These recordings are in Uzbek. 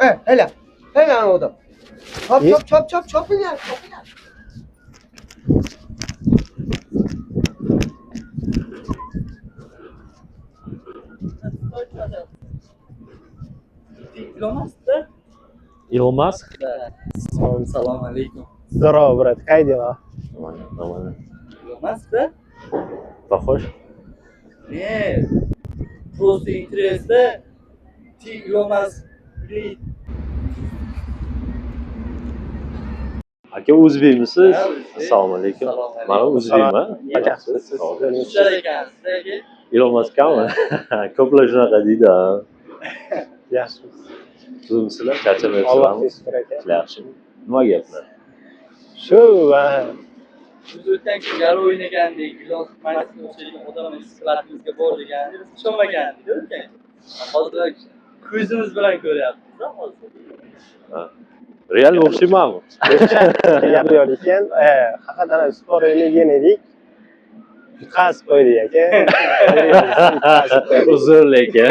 Hele. Hele oldu. Çop çop çop çop çopun ya. Çopun ya. Elon Musk? Assalomu alaykum. Здорово, брат, как дела? Nормально. Bilmasda? Похож? Ne? Просто интересно. Ты Илон Aka o'zbekmisiz? Ha, o'zbek. Assalomu alaykum. Assalomu alaykum. Mana o'zbekman. Ishlar ekansiz. Elon Muskmi? Ko'plar shunaqa deydi. Yaxshimiz. Sizlar Alloh charchamayapsizlarmi? shukr aka. Yaxshi. Nima gaplar? Shu va Biz o'tgan kun galo o'ynagandik. Ilon Maskga o'xshagan odam klatimizga bor degandik. Biz ishonmagandik o'tgan kun. Hozir ko'zimiz bilan ko'ryapmiz. Hozir. Ha. Real o'xshaymanmi? gapiryor ekan, haqiqatan sport o'ynagan edik. Yutqazib qo'ydik aka. Uzr lekin.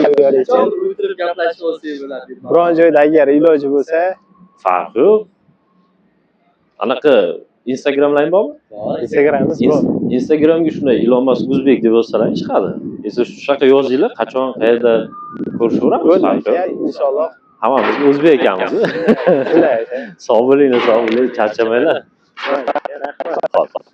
Gapiryor ekan. Chol o'tirib gaplashib olsak bo'ladi. Biron joyda agar iloji bo'lsa, Farqi yo'q. Anaqa Instagram'laring bormi? Instagram'imiz bor. Instagramga shunday Elon Musk o'zbek deb yozsalar chiqadi. Esa shunaqa yozinglar, qachon qayerda ko'rishaveramiz. Bo'ldi Farqi aka, yo'q. inshaalloh. Hammamiz o'zbek ekanmiz. Shunday aka. Sog' bo'ling, charchamanglar. Rahmat. Xo'p.